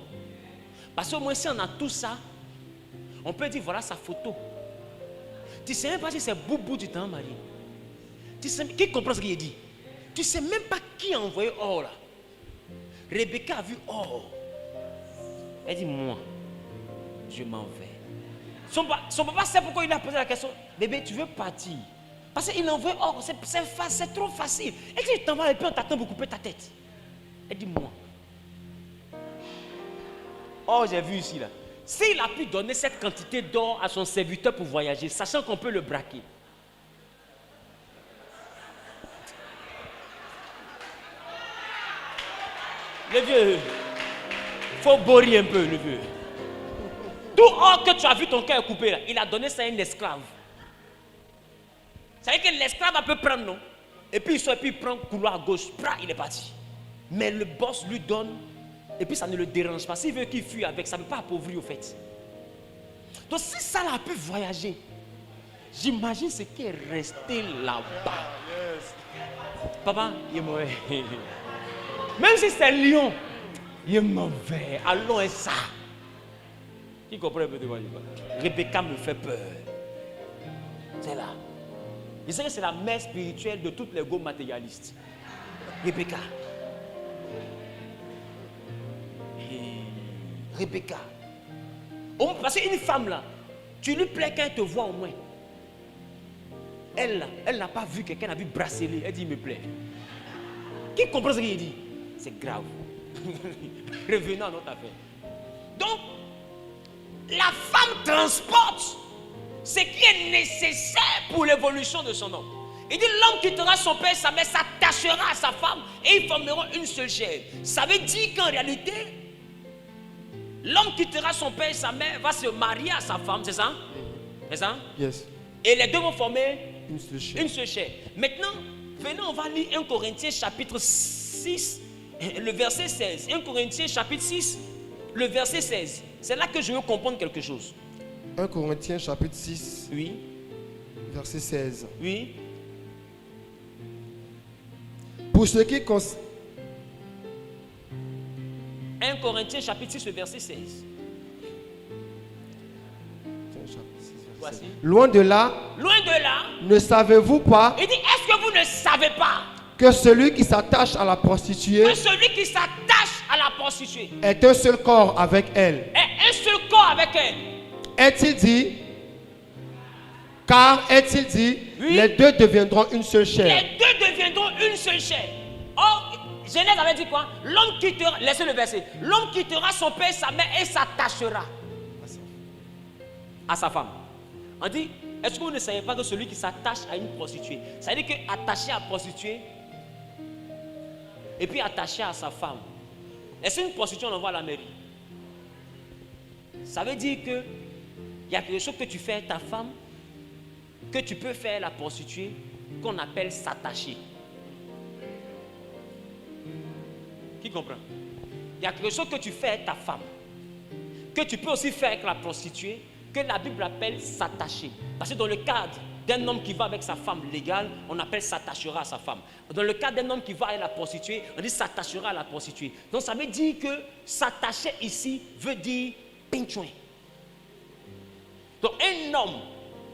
Parce qu'au moins si on a tout ça, on peut dire voilà sa photo. Tu ne sais même pas si c'est Boubou du temps, Marie. Tu sais, qui comprend ce qu'il dit? Tu ne sais même pas qui a envoyé or là. Rebecca a vu or. Elle dit moi, je m'en vais. Son papa sait pourquoi il a posé la question. Bébé, tu veux partir? Parce qu'il envoie or, c'est trop facile. Elle dit, je t'en vas et puis on t'attend pour couper ta tête. Elle dit moi. Oh, j'ai vu ici là. S'il a pu donner cette quantité d'or à son serviteur pour voyager, sachant qu'on peut le braquer. Le vieux, il faut bourrer un peu, le vieux. Tout or que tu as vu ton cœur coupé là, il a donné ça à un esclave. Ça veut dire que l'esclave peut prendre, non? Et puis il prend le couloir à gauche, il est parti. Mais le boss lui donne. Et puis ça ne le dérange pas. S'il veut qu'il fuit avec, ça ne peut pas appauvrir au fait. Donc si ça l'a pu voyager, j'imagine ce qui est resté là-bas. Yes. Papa, il est mauvais. Même si c'est lion, il est mauvais. Allons et ça. Qui comprend un peu de quoi je parle? Rebecca me fait peur. C'est là. Je sais que c'est la mère spirituelle de toutes les go matérialistes. Rebecca. Rebecca. Parce qu'une femme là, tu lui plais qu'elle te voit au moins. Elle n'a pas vu quelqu'un a vu bracelet. Elle dit il me plaît. Qui comprend ce qu'il dit? C'est grave. Revenons à notre affaire. Donc, la femme transporte ce qui est nécessaire pour l'évolution de son homme. Il dit l'homme quittera son père et sa mère, s'attachera à sa femme et ils formeront une seule chair. Ça veut dire qu'en réalité, l'homme quittera son père et sa mère, va se marier à sa femme, c'est ça? C'est ça? Yes. Et les deux vont former une seule chair. Maintenant, venez, on va lire 1 Corinthiens chapitre 6, le verset 16. 1 Corinthiens chapitre 6, le verset 16. C'est là que je veux comprendre quelque chose. 1 Corinthiens chapitre 6, oui. Verset 16. Oui. Pour ce qui concerne 1 Corinthiens chapitre 6, verset 16. Voici. Loin de là, ne savez-vous pas, il dit, est-ce que vous ne savez pas que celui qui s'attache à la prostituée est un seul corps avec elle? Est-il dit, oui, les deux deviendront une seule chair. Oh, Genèse avait dit quoi? L'homme quittera, laissez le verset, l'homme quittera son père et sa mère et s'attachera à sa femme. On dit, est-ce que vous ne savez pas que celui qui s'attache à une prostituée, ça veut dire qu'attaché à prostituée et puis attaché à sa femme, est-ce qu'une prostituée on l'envoie à la mairie? Ça veut dire que il y a quelque chose que tu fais à ta femme que tu peux faire à la prostituée qu'on appelle s'attacher. Qui comprend? Il y a quelque chose que tu fais avec ta femme que tu peux aussi faire avec la prostituée que la Bible appelle s'attacher. Parce que dans le cadre d'un homme qui va avec sa femme légale, on appelle s'attachera à sa femme. Dans le cadre d'un homme qui va avec la prostituée, on dit s'attachera à la prostituée. Donc ça veut dire que s'attacher ici veut dire pinchouin. Donc un homme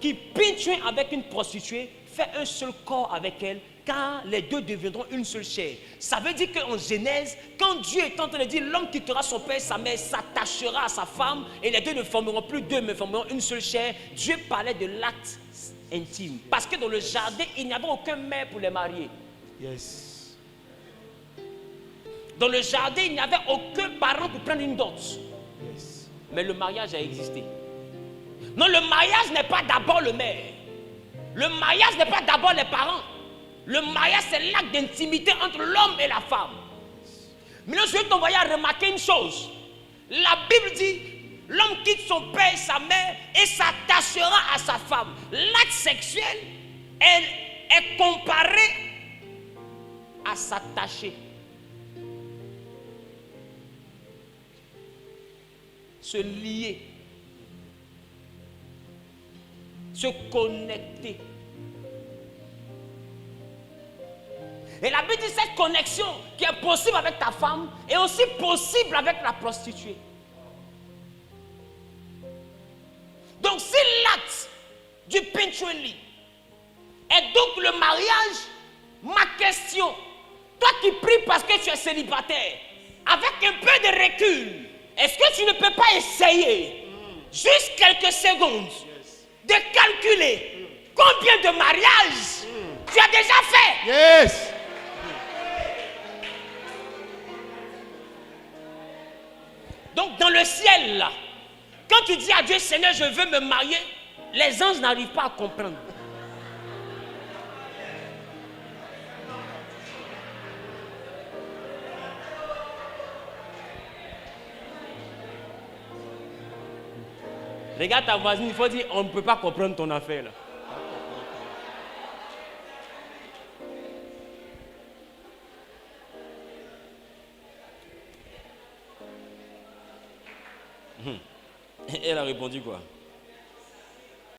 qui pinchouin avec une prostituée fait un seul corps avec elle, car les deux deviendront une seule chair. Ça veut dire qu'en Genèse, quand Dieu est en train de dire l'homme quittera son père et sa mère, s'attachera à sa femme, et les deux ne formeront plus deux, mais formeront une seule chair, Dieu parlait de l'acte intime. Parce que dans le jardin, il n'y avait aucun mère pour les marier. Yes. Dans le jardin, il n'y avait aucun parent pour prendre une dot. Yes. Mais le mariage a existé. Non, le mariage n'est pas d'abord le maire. Le mariage n'est pas d'abord les parents. Le mariage, c'est l'acte d'intimité entre l'homme et la femme. Maintenant, je vais t'envoyer à remarquer une chose. La Bible dit, l'homme quitte son père et sa mère et s'attachera à sa femme. L'acte sexuel est comparé à s'attacher. Se lier. Se connecter. Et la Bible dit cette connexion qui est possible avec ta femme est aussi possible avec la prostituée. Donc si l'acte du pinchoueli est donc le mariage, ma question, toi qui pries parce que tu es célibataire, avec un peu de recul, est-ce que tu ne peux pas essayer, juste quelques secondes, de calculer combien de mariages tu as déjà fait? Yes. Donc dans le ciel là, quand tu dis à Dieu, Seigneur, je veux me marier, les anges n'arrivent pas à comprendre. Regarde ta voisine, il faut dire, on ne peut pas comprendre ton affaire là. Elle a répondu quoi?